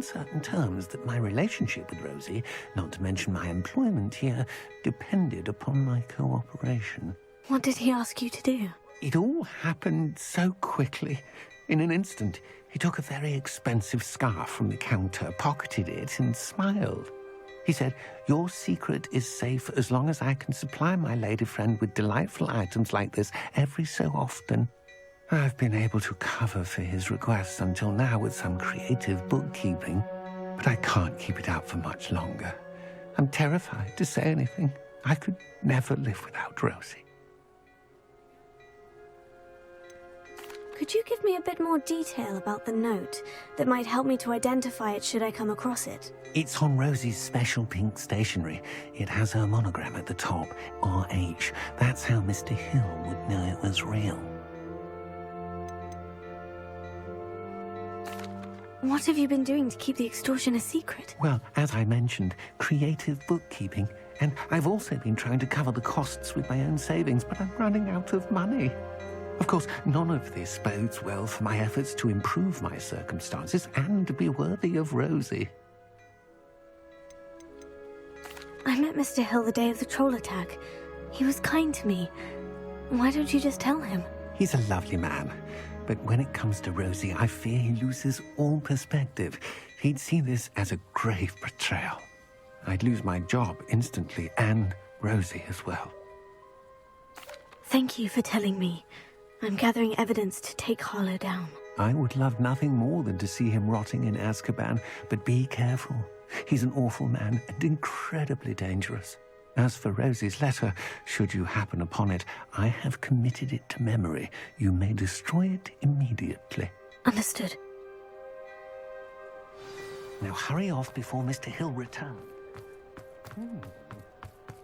on certain terms that my relationship with Rosie, not to mention my employment here, depended upon my cooperation. What did he ask you to do? It all happened so quickly. In an instant, he took a very expensive scarf from the counter, pocketed it, and smiled. He said, "Your secret is safe as long as I can supply my lady friend with delightful items like this every so often." I've been able to cover for his requests until now with some creative bookkeeping, but I can't keep it up for much longer. I'm terrified to say anything. I could never live without Rosie. Could you give me a bit more detail about the note that might help me to identify it should I come across it? It's on Rosie's special pink stationery. It has her monogram at the top, RH. That's how Mr. Hill would know it was real. What have you been doing to keep the extortion a secret? Well, as I mentioned, creative bookkeeping. And I've also been trying to cover the costs with my own savings, but I'm running out of money. Of course, none of this bodes well for my efforts to improve my circumstances and to be worthy of Rosie. I met Mr. Hill the day of the troll attack. He was kind to me. Why don't you just tell him? He's a lovely man. But when it comes to Rosie, I fear he loses all perspective. He'd see this as a grave betrayal. I'd lose my job instantly, and Rosie as well. Thank you for telling me. I'm gathering evidence to take Harlow down. I would love nothing more than to see him rotting in Azkaban, but be careful. He's an awful man and incredibly dangerous. As for Rosie's letter, should you happen upon it, I have committed it to memory. You may destroy it immediately. Understood. Now hurry off before Mr. Hill returns.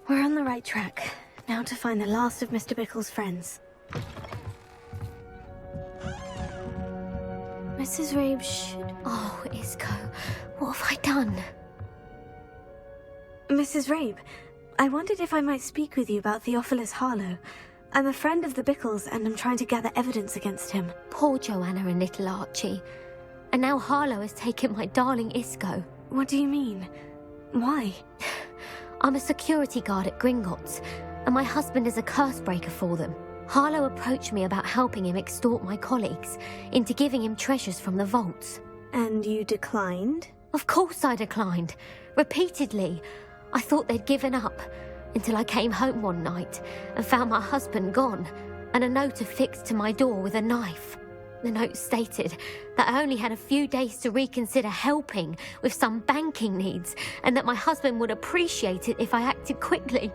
We're on the right track. Now to find the last of Mr. Bickle's friends. Mrs. Rabe should... Oh, Isco, what have I done? Mrs. Rabe, I wondered if I might speak with you about Theophilus Harlow. I'm a friend of the Bickles and I'm trying to gather evidence against him. Poor Joanna and little Archie. And now Harlow has taken my darling Isco. What do you mean? Why? I'm a security guard at Gringotts, and my husband is a curse breaker for them. Harlow approached me about helping him extort my colleagues into giving him treasures from the vaults. And you declined? Of course I declined. Repeatedly. I thought they'd given up, until I came home one night and found my husband gone, and a note affixed to my door with a knife. The note stated that I only had a few days to reconsider helping with some banking needs, and that my husband would appreciate it if I acted quickly.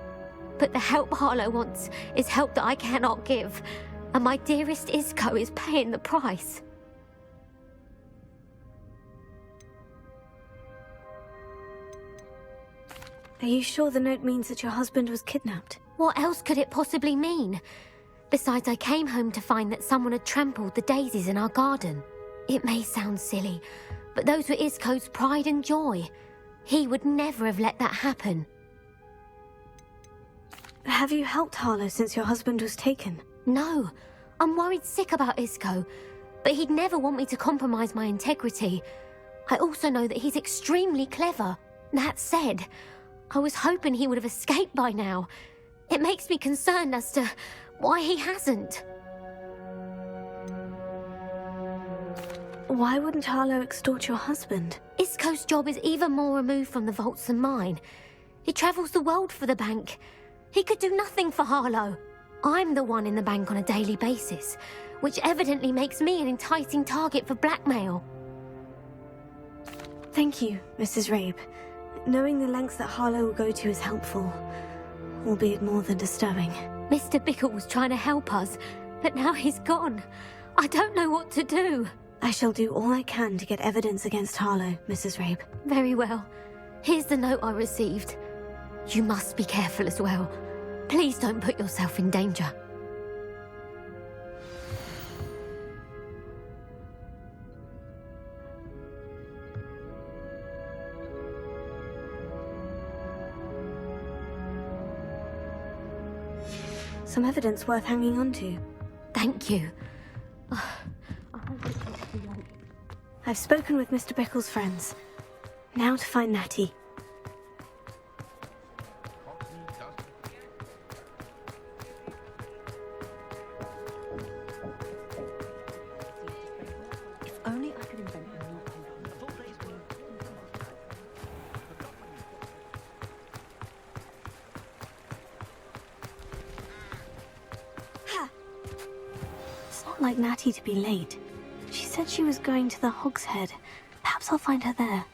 But the help Harlow wants is help that I cannot give, and my dearest Isco is paying the price. Are you sure the note means that your husband was kidnapped? What else could it possibly mean? Besides, I came home to find that someone had trampled the daisies in our garden. It may sound silly, but those were Isco's pride and joy. He would never have let that happen. Have you helped Harlow since your husband was taken? No, I'm worried sick about Isco, but he'd never want me to compromise my integrity. I also know that he's extremely clever. That said, I was hoping he would have escaped by now. It makes me concerned as to why he hasn't. Why wouldn't Harlow extort your husband? Isco's job is even more removed from the vaults than mine. He travels the world for the bank. He could do nothing for Harlow. I'm the one in the bank on a daily basis, which evidently makes me an enticing target for blackmail. Thank you, Mrs. Rabe. Knowing the lengths that Harlow will go to is helpful, albeit more than disturbing. Mr. Bickle was trying to help us, but now he's gone. I don't know what to do. I shall do all I can to get evidence against Harlow, Mrs. Rabe. Very well. Here's the note I received. You must be careful as well. Please don't put yourself in danger. Some evidence worth hanging on to. Thank you. I've spoken with Mr. Bickle's friends. Now to find Natty. If only I could invent a new It's not like Natty to be late. She said she was going to the Hog's Head. Perhaps I'll find her there.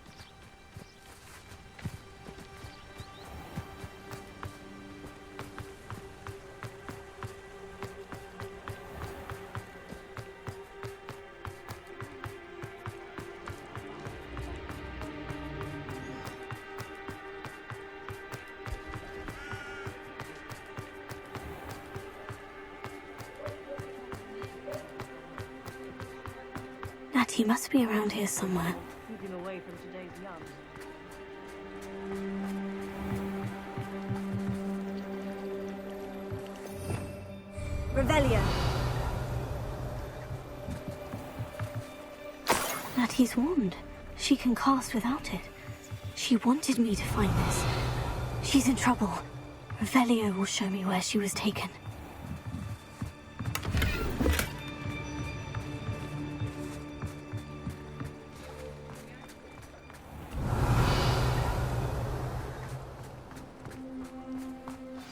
Natty must be around here somewhere. Keep him away from today's young. Revelio. Natty's wand. She can cast without it. She wanted me to find this. She's in trouble. Revelio will show me where she was taken.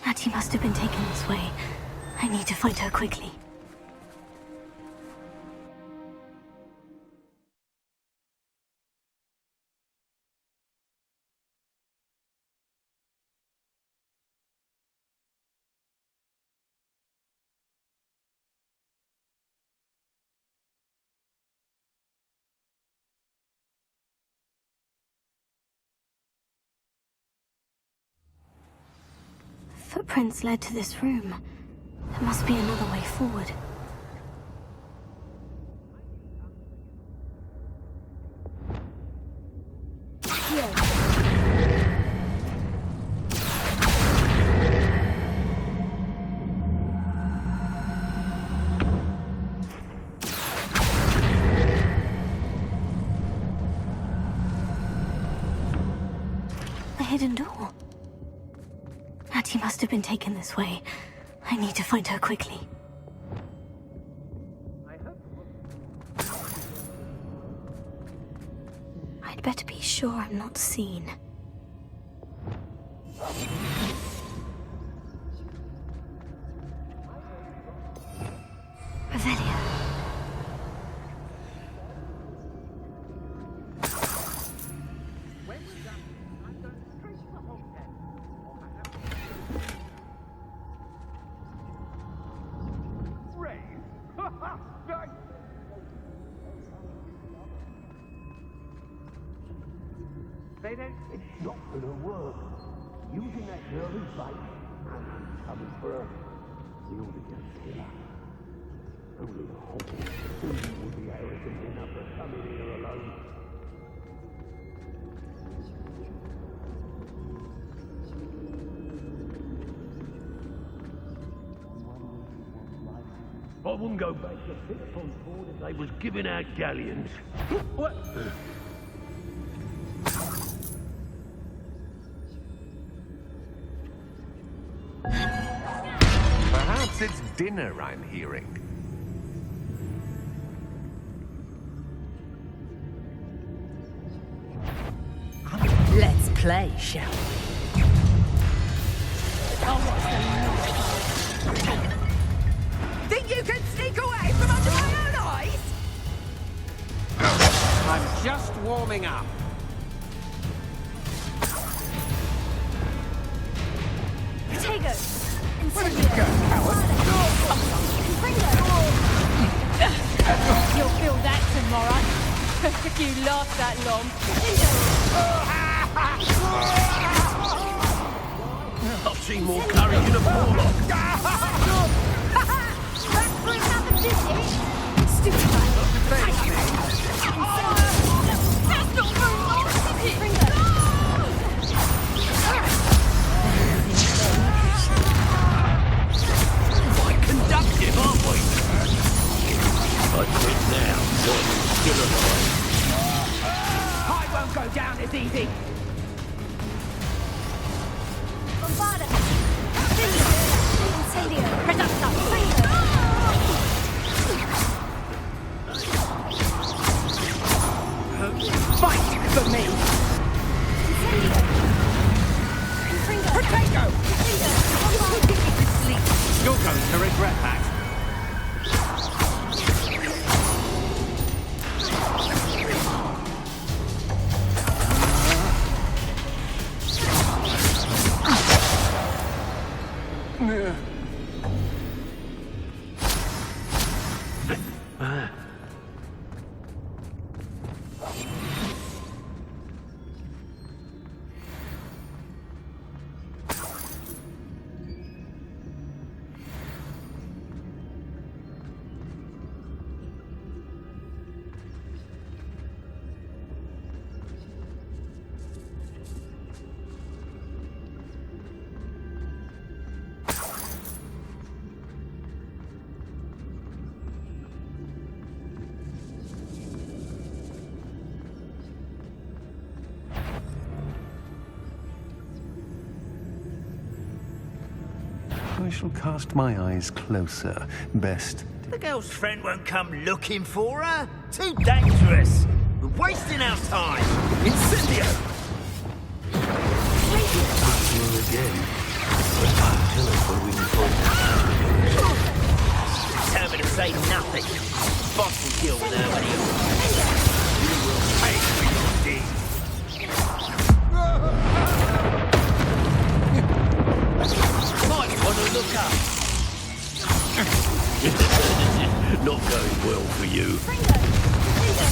Natty must have been taken this way. I need to find her quickly. Footprints led to this room. There must be another way forward. The hidden door. Natty must have been taken this way. I need to find her quickly. I'd better be sure I'm not seen. Revelio. It's not gonna work. Using that girl is like, I'm coming for her. The only killer. Only Hogwarts would be arrogant enough to come in here alone. I wouldn't go back to pick on board if they was giving out galleons. What? Perhaps it's dinner I'm hearing. Let's play, shall we? Think you can sneak away from under my own eyes? I'm just warming up. Potato! Where did you go, coward? You'll feel that tomorrow. If you last that long. I've seen more courage in a forelock. Back for another visit? Stupid! That's not very nice, is it? Quite conductive, aren't we? I think now, one is still alive. I won't go down as easy. go! You're going to regret that. I shall cast my eyes closer. Best. The girl's friend won't come looking for her. Too dangerous. We're wasting our time. Incendio! Again. But I'll tell us when we can find out. Determined to say nothing. Boss will deal with her when he... You will pay for your deeds. Might want to look up. Not going well for you.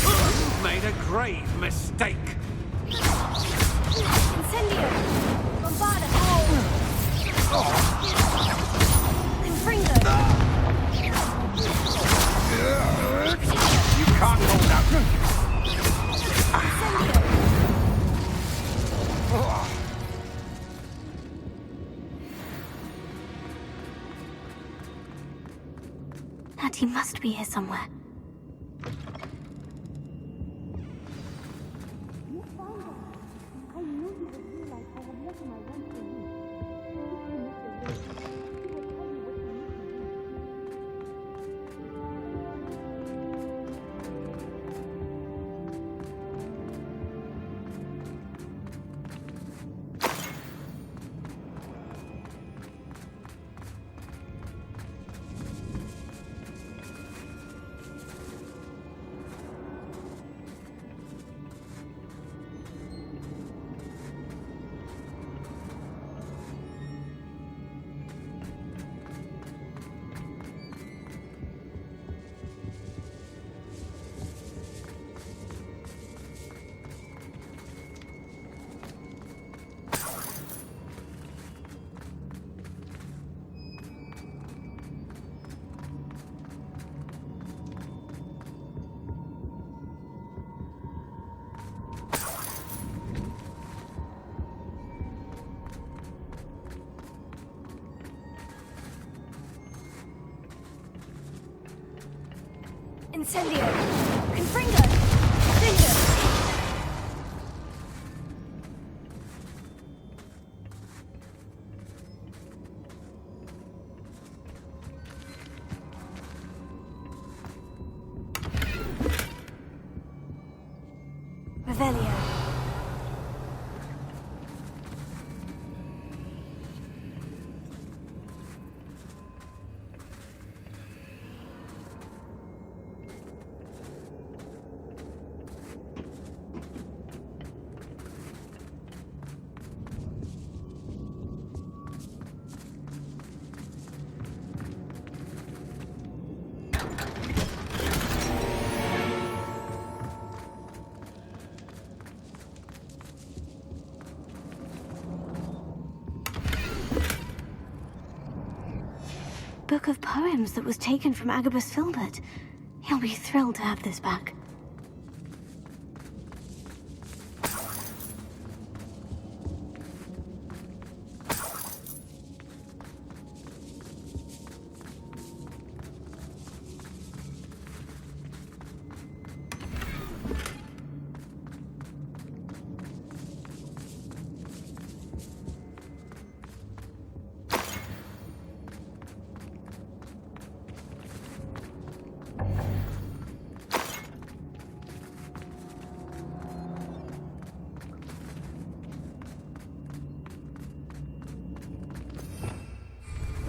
You've made a grave mistake. Incendio! Bombarda! Confringo! You can't hold out. Natty must be here somewhere. Incendio! Confringo! Danger! Revelio. Book of poems that was taken from Agabus Filbert. He'll be thrilled to have this back.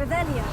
Revelio.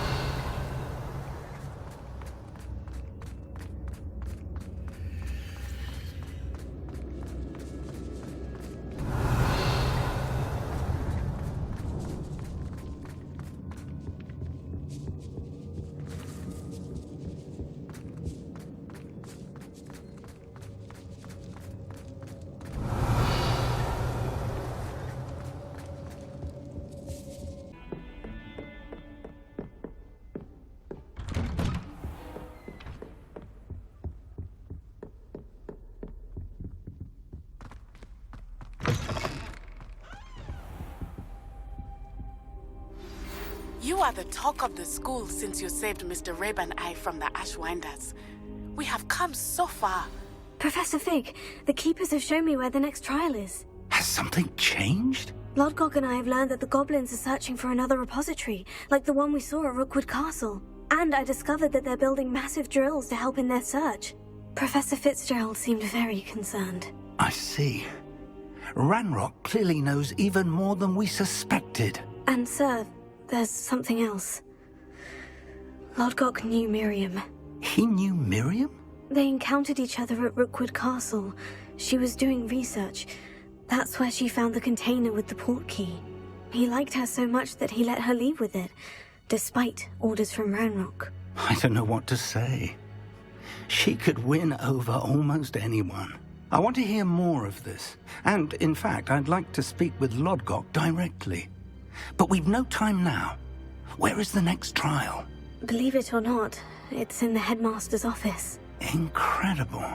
You are the talk of the school since you saved Mr. Reb and I from the Ashwinders. We have come so far. Professor Fig, the Keepers have shown me where the next trial is. Has something changed? Lodgok and I have learned that the goblins are searching for another repository, like the one we saw at Rookwood Castle. And I discovered that they're building massive drills to help in their search. Professor Fitzgerald seemed very concerned. I see. Ranrock clearly knows even more than we suspected. And sir, there's something else. Lodgok knew Miriam. He knew Miriam? They encountered each other at Rookwood Castle. She was doing research. That's where she found the container with the port key. He liked her so much that he let her leave with it, despite orders from Ranrock. I don't know what to say. She could win over almost anyone. I want to hear more of this. And, in fact, I'd like to speak with Lodgok directly. But we've no time now. Where is the next trial? Believe it or not, it's in the headmaster's office. Incredible.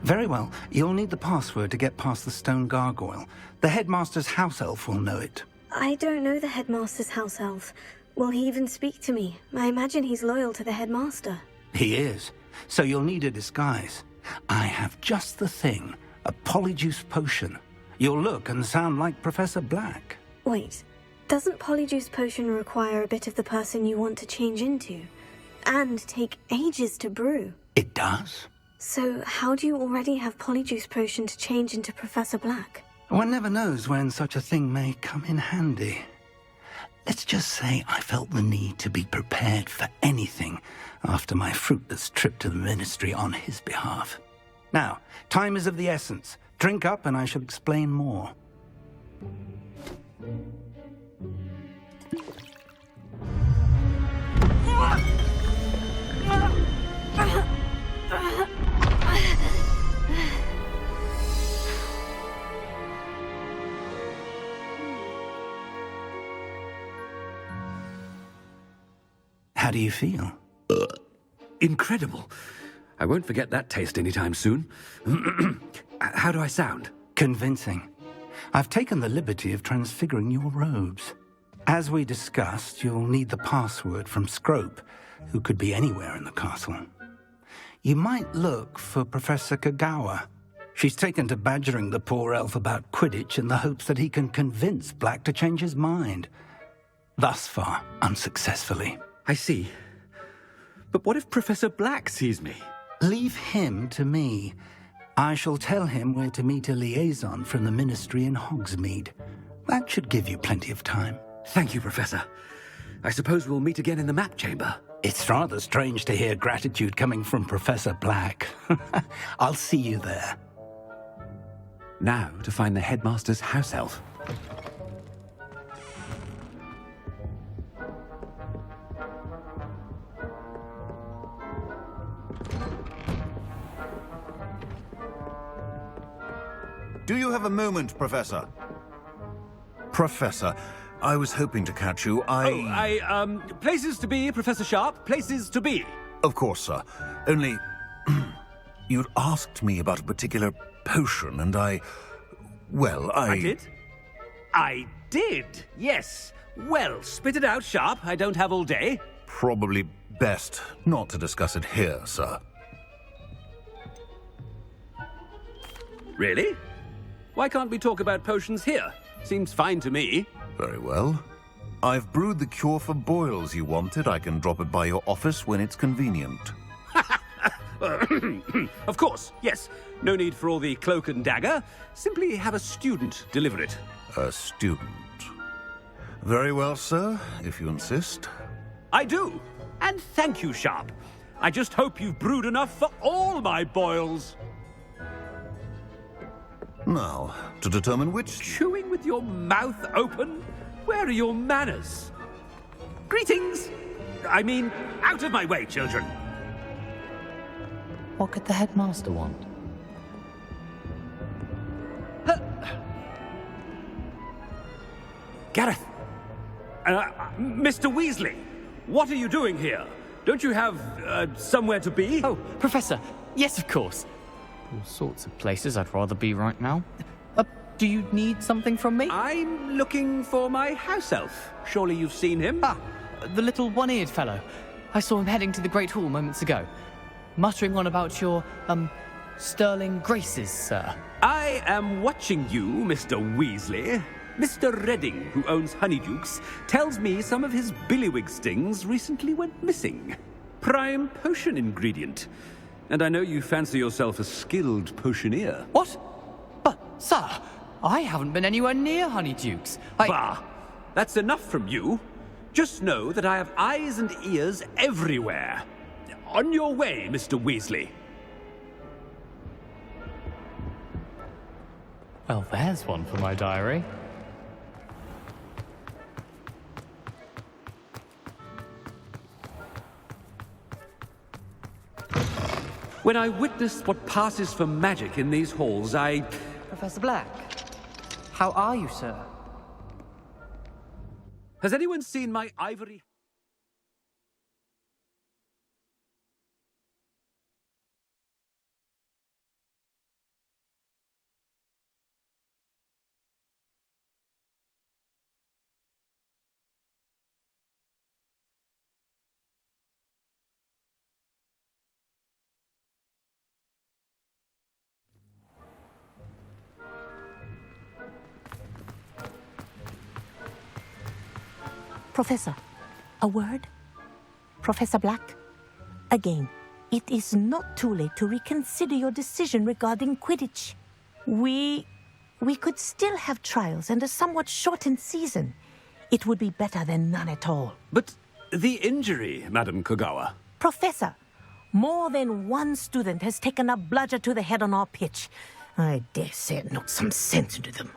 Very well, you'll need the password to get past the stone gargoyle. The headmaster's house elf will know it. I don't know the headmaster's house elf. Will he even speak to me? I imagine he's loyal to the headmaster. He is. So you'll need a disguise. I have just the thing. A polyjuice potion. You'll look and sound like Professor Black. Wait, doesn't polyjuice potion require a bit of the person you want to change into? And take ages to brew? It does. So how do you already have polyjuice potion to change into Professor Black? One never knows when such a thing may come in handy. Let's just say I felt the need to be prepared for anything after my fruitless trip to the ministry on his behalf. Now, time is of the essence. Drink up and I shall explain more. How do you feel? Incredible. I won't forget that taste anytime soon. How do I sound? Convincing. I've taken the liberty of transfiguring your robes. As we discussed, you'll need the password from Scrope, who could be anywhere in the castle. You might look for Professor Kagawa. She's taken to badgering the poor elf about Quidditch in the hopes that he can convince Black to change his mind. Thus far, unsuccessfully. I see. But what if Professor Black sees me? Leave him to me. I shall tell him where to meet a liaison from the ministry in Hogsmeade. That should give you plenty of time. Thank you, Professor. I suppose we'll meet again in the map chamber. It's rather strange to hear gratitude coming from Professor Black. I'll see you there. Now to find the headmaster's house elf. Do you have a moment, Professor? Professor, I was hoping to catch you. Places to be, Professor Sharp. Places to be. Of course, sir. Only... you'd asked me about a particular potion, and I did? I did, yes. Well, spit it out, Sharp. I don't have all day. Probably best not to discuss it here, sir. Really? Why can't we talk about potions here? Seems fine to me. Very well. I've brewed the cure for boils you wanted. I can drop it by your office when it's convenient. Of course, yes. No need for all the cloak and dagger. Simply have a student deliver it. A student. Very well, sir, if you insist. I do. And thank you, Sharp. I just hope you've brewed enough for all my boils. Now, to determine which... Chewing with your mouth open? Where are your manners? Greetings! I mean, out of my way, children. What could the headmaster want? Gareth! Mr. Weasley, what are you doing here? Don't you have, somewhere to be? Oh, Professor, yes, of course. All sorts of places I'd rather be right now. Do you need something from me? I'm looking for my house elf. Surely you've seen him? Ah, the little one-eared fellow. I saw him heading to the Great Hall moments ago, muttering on about your, sterling graces, sir. I am watching you, Mr. Weasley. Mr. Redding, who owns Honeydukes, tells me some of his billywig stings recently went missing. Prime potion ingredient. And I know you fancy yourself a skilled potioneer. What? But, sir, I haven't been anywhere near Honeydukes. Bah! That's enough from you. Just know that I have eyes and ears everywhere. On your way, Mr. Weasley. Well, there's one for my diary. When I witness what passes for magic in these halls, Professor Black, how are you, sir? Has anyone seen my ivory... Professor, a word? Professor Black? Again, it is not too late to reconsider your decision regarding Quidditch. We could still have trials and a somewhat shortened season. It would be better than none at all. But the injury, Madam Kogawa. Professor, more than one student has taken a bludger to the head on our pitch. I dare say it knocked some sense into them.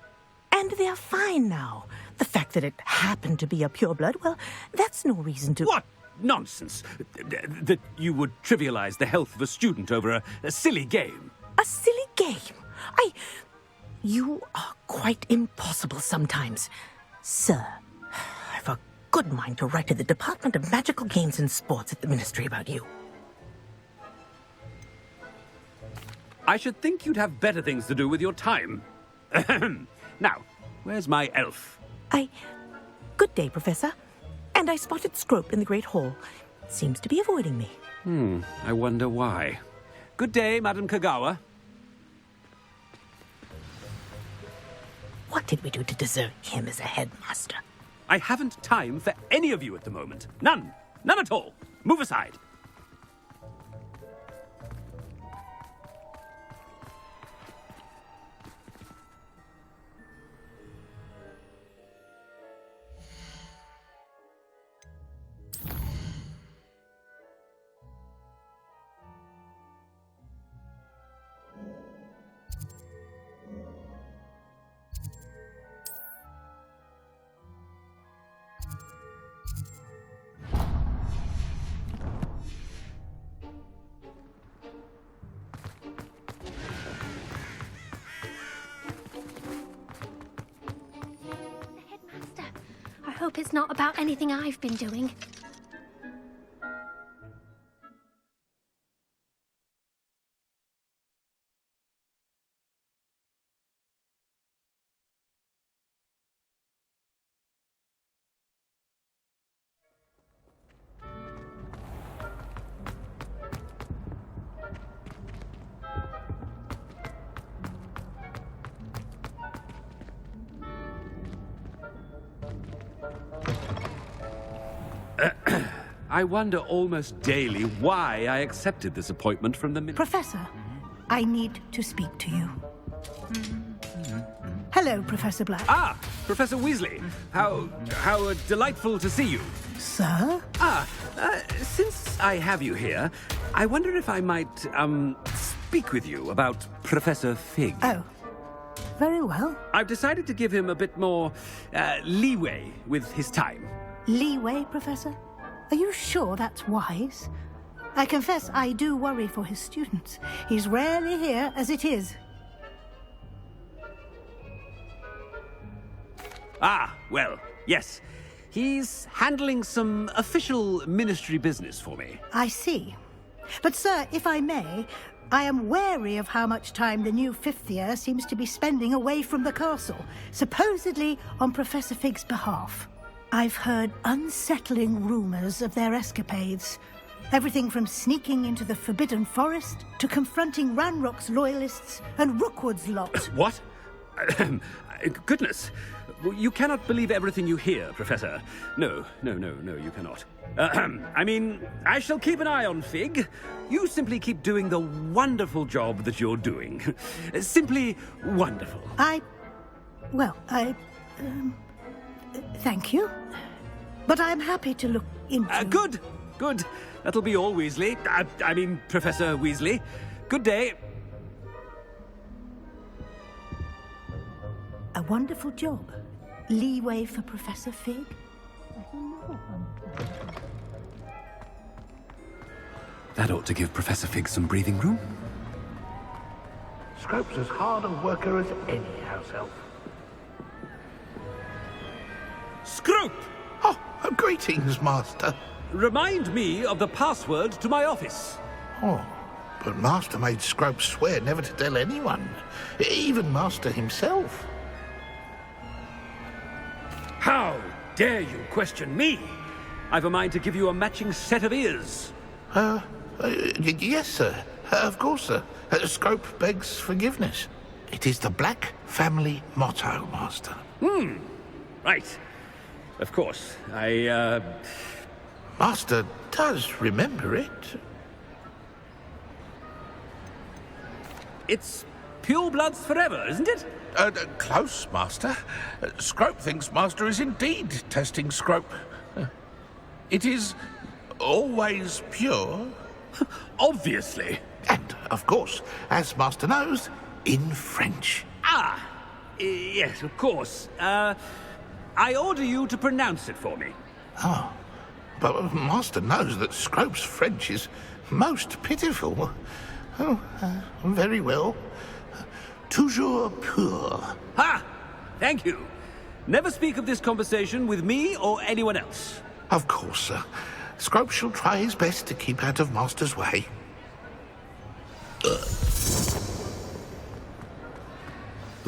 And they're fine now. The fact that it happened to be a pureblood, well, that's no reason to... What nonsense! That you would trivialize the health of a student over a silly game. A silly game? You are quite impossible sometimes. Sir, I've a good mind to write to the Department of Magical Games and Sports at the Ministry about you. I should think you'd have better things to do with your time. Now, where's my elf? Good day, Professor. And I spotted Scrope in the Great Hall. Seems to be avoiding me. I wonder why. Good day, Madam Kogawa. What did we do to deserve him as a headmaster? I haven't time for any of you at the moment. None. None at all. Move aside. I hope it's not about anything I've been doing. I wonder almost daily why I accepted this appointment from the... Professor, I need to speak to you. Hello, Professor Black. Ah, Professor Weasley. How delightful to see you. Sir? Since I have you here, I wonder if I might, speak with you about Professor Fig. Oh, very well. I've decided to give him a bit more, leeway with his time. Leeway, Professor? Are you sure that's wise? I confess I do worry for his students. He's rarely here as it is. Well, yes. He's handling some official ministry business for me. I see. But, sir, if I may, I am wary of how much time the new fifth year seems to be spending away from the castle, supposedly on Professor Fig's behalf. I've heard unsettling rumors of their escapades. Everything from sneaking into the Forbidden Forest to confronting Ranrock's loyalists and Rookwood's lot. What? Goodness. You cannot believe everything you hear, Professor. No, you cannot. I mean, I shall keep an eye on Fig. You simply keep doing the wonderful job that you're doing. Simply wonderful. Thank you. But I'm happy to look into... Good. That'll be all, Weasley. I mean, Professor Weasley. Good day. A wonderful job. Leeway for Professor Fig? That ought to give Professor Fig some breathing room. Scrope's as hard a worker as any house elf. Scrope! Oh, greetings, Master. Remind me of the password to my office. Oh, but Master made Scrope swear never to tell anyone, even Master himself. How dare you question me? I've a mind to give you a matching set of ears. Yes, sir. Of course, sir. Scrope begs forgiveness. It is the Black family motto, Master. Right. Of course. Master does remember it. It's pure bloods forever, isn't it? Close, Master. Scrope thinks Master is indeed testing Scrope. It is always pure. Obviously. And, of course, as Master knows, in French. Yes, of course. I order you to pronounce it for me. Oh, but Master knows that Scrope's French is most pitiful. Oh, very well. Toujours pur. Ha! Thank you. Never speak of this conversation with me or anyone else. Of course, sir. Scrope shall try his best to keep out of Master's way. The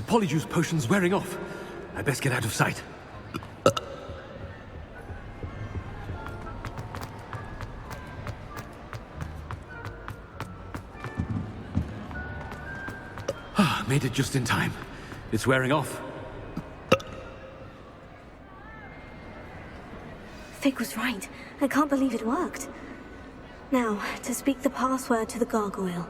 polyjuice potion's wearing off. I best get out of sight. Made it just in time. It's wearing off. Fig was right. I can't believe it worked. Now, to speak the password to the gargoyle.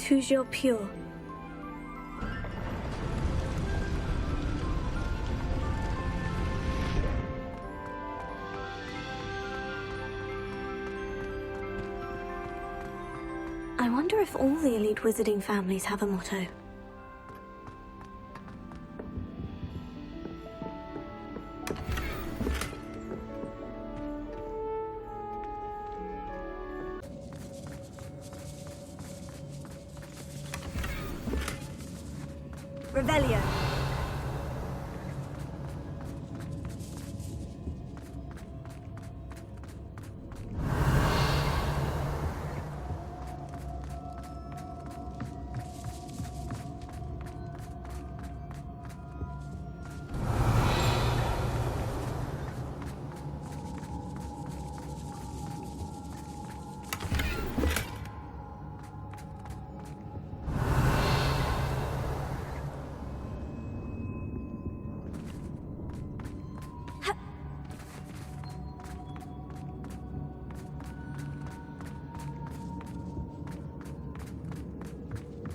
toujours pure. I wonder if all the elite wizarding families have a motto. Revelio.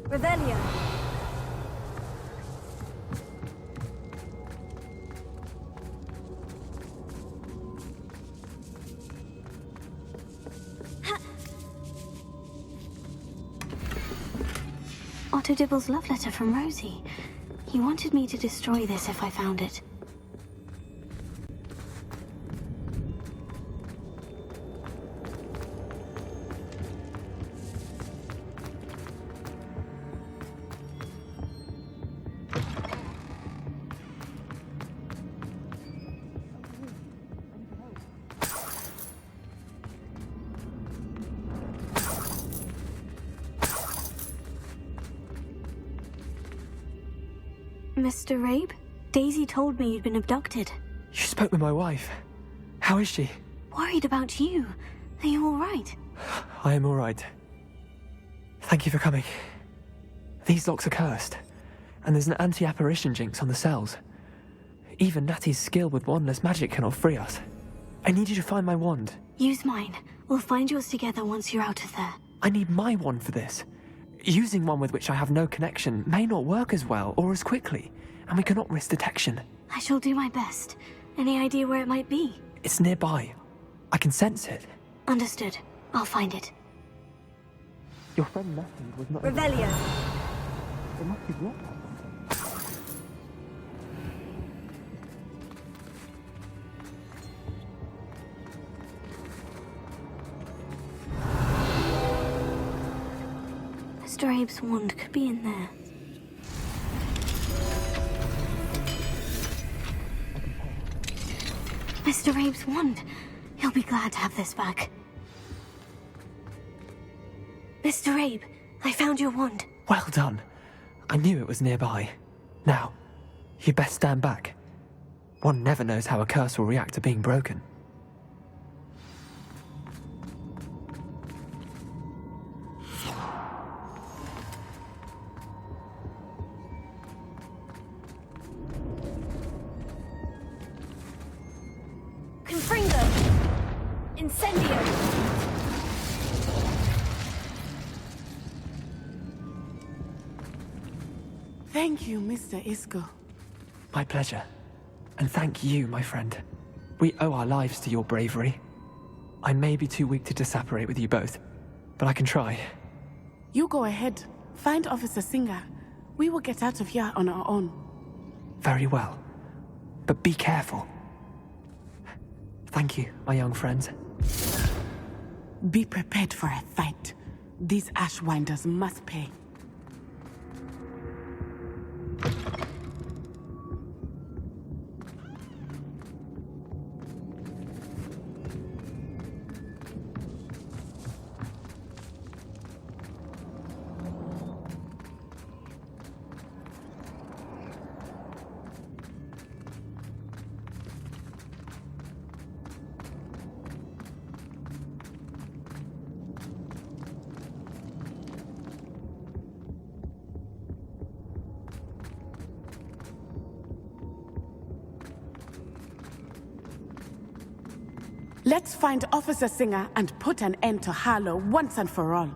Revelio. Otto Dibble's love letter from Rosie. He wanted me to destroy this if I found it. Mr. Rabe, Daisy told me you'd been abducted. You spoke with my wife. How is she? Worried about you. Are you all right? I am all right. Thank you for coming. These locks are cursed, and there's an anti-apparition jinx on the cells. Even Natty's skill with wandless magic cannot free us. I need you to find my wand. Use mine. We'll find yours together once you're out of there. I need my wand for this. Using one with which I have no connection may not work as well or as quickly, and we cannot risk detection. I shall do my best. Any idea where it might be? It's nearby. I can sense it. Understood. I'll find it. Your friend Natty was not... Revelio. It must be blocked. Mr. Abe's wand could be in there. Mr. Abe's wand. He'll be glad to have this back. Mr. Abe, I found your wand. Well done. I knew it was nearby. Now, you best stand back. One never knows how a curse will react to being broken. Confringo! Incendio! Thank you, Mr. Isco. My pleasure. And thank you, my friend. We owe our lives to your bravery. I may be too weak to disapparate with you both, but I can try. You go ahead. Find Officer Singer. We will get out of here on our own. Very well. But be careful. Thank you, my young friends. Be prepared for a fight. These Ashwinders must pay. Let's find Officer Singer and put an end to Harlow once and for all.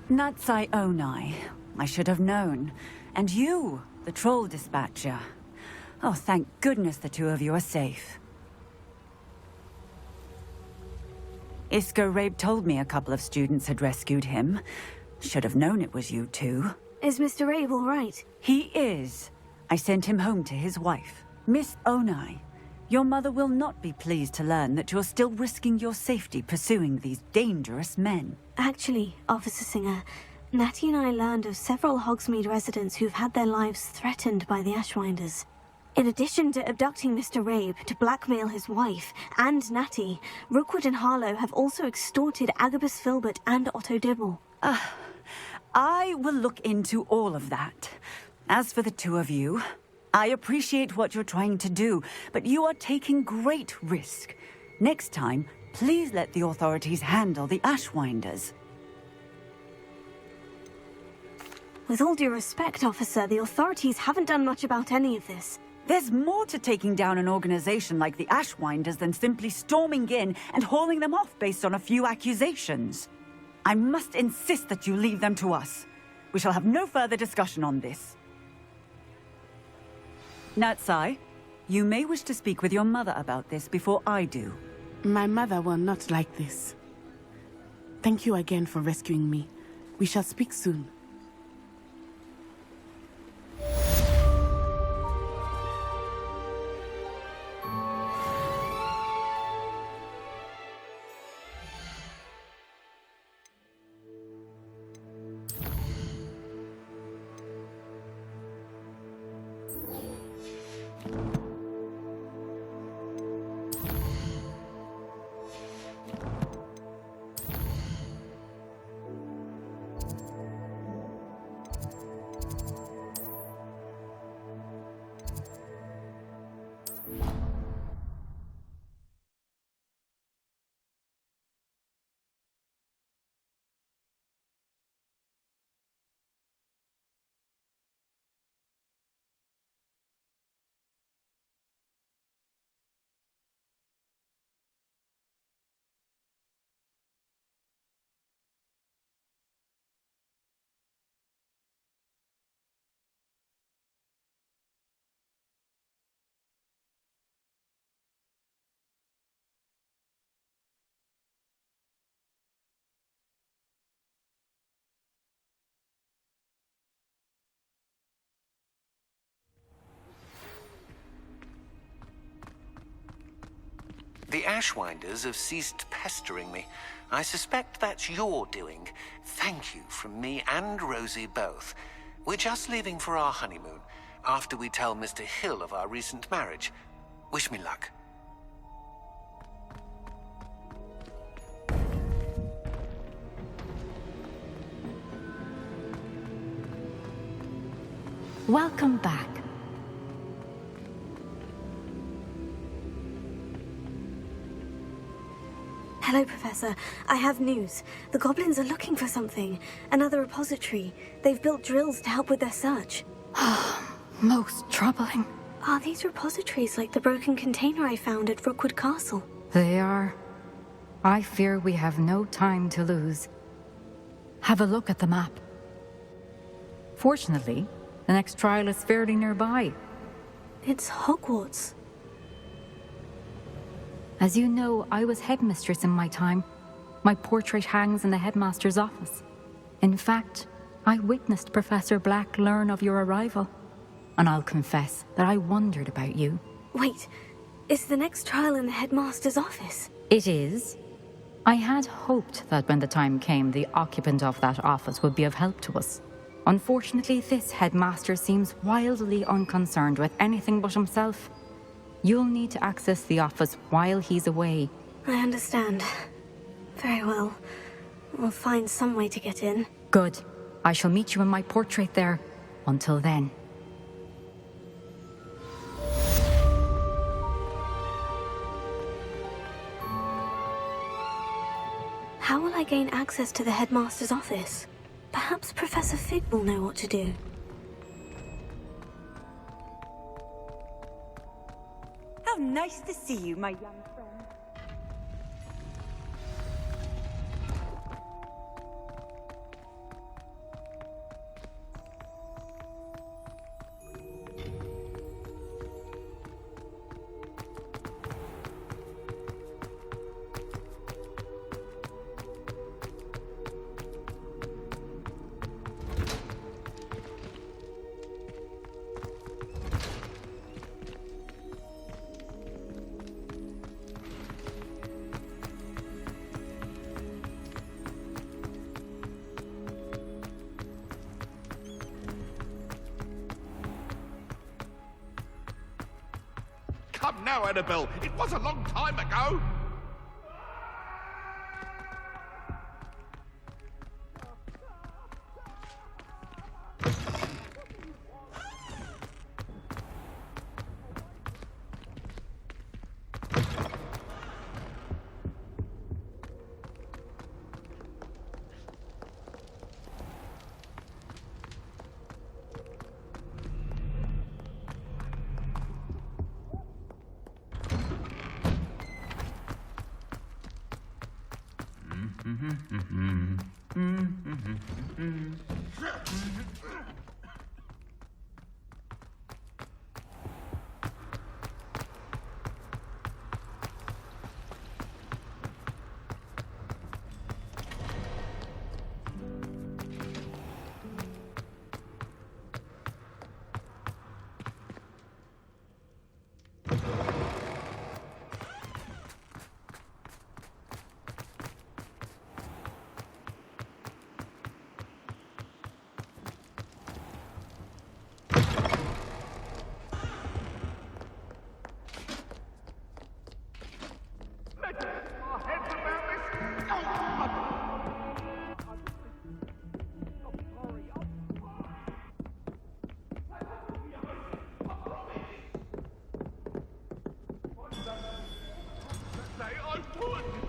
Natsai Onai. I should have known. And you, the troll dispatcher. Oh, thank goodness the two of you are safe. Isco Rabe told me a couple of students had rescued him. Should have known it was you two. Is Mr. Rabe all right? He is. I sent him home to his wife, Miss Onai. Your mother will not be pleased to learn that you're still risking your safety pursuing these dangerous men. Actually, Officer Singer, Natty and I learned of several Hogsmeade residents who've had their lives threatened by the Ashwinders. In addition to abducting Mr. Rabe to blackmail his wife and Natty, Rookwood and Harlow have also extorted Agabus Filbert and Otto Dibble. I will look into all of that. As for the two of you, I appreciate what you're trying to do, but you are taking great risk. Next time, please let the authorities handle the Ashwinders. With all due respect, officer, the authorities haven't done much about any of this. There's more to taking down an organization like the Ashwinders than simply storming in and hauling them off based on a few accusations. I must insist that you leave them to us. We shall have no further discussion on this. Natsai, you may wish to speak with your mother about this before I do. My mother will not like this. Thank you again for rescuing me. We shall speak soon. The Ashwinders have ceased pestering me. I suspect that's your doing. Thank you from me and Rosie both. We're just leaving for our honeymoon, after we tell Mr. Hill of our recent marriage. Wish me luck. Welcome back. Hello, Professor. I have news. The goblins are looking for something. Another repository. They've built drills to help with their search. Most troubling. Are these repositories like the broken container I found at Rookwood Castle? They are. I fear we have no time to lose. Have a look at the map. Fortunately, the next trial is fairly nearby. It's Hogwarts. As you know, I was headmistress in my time. My portrait hangs in the headmaster's office. In fact, I witnessed Professor Black learn of your arrival. And I'll confess that I wondered about you. Wait, is the next trial in the headmaster's office? It is. I had hoped that when the time came, the occupant of that office would be of help to us. Unfortunately, this headmaster seems wildly unconcerned with anything but himself. You'll need to access the office while he's away. I understand. Very well. We'll find some way to get in. Good. I shall meet you in my portrait there. Until then. How will I gain access to the headmaster's office? Perhaps Professor Fig will know what to do. How nice to see you, my young friend. Come now, Annabelle. It was a long time ago. I would.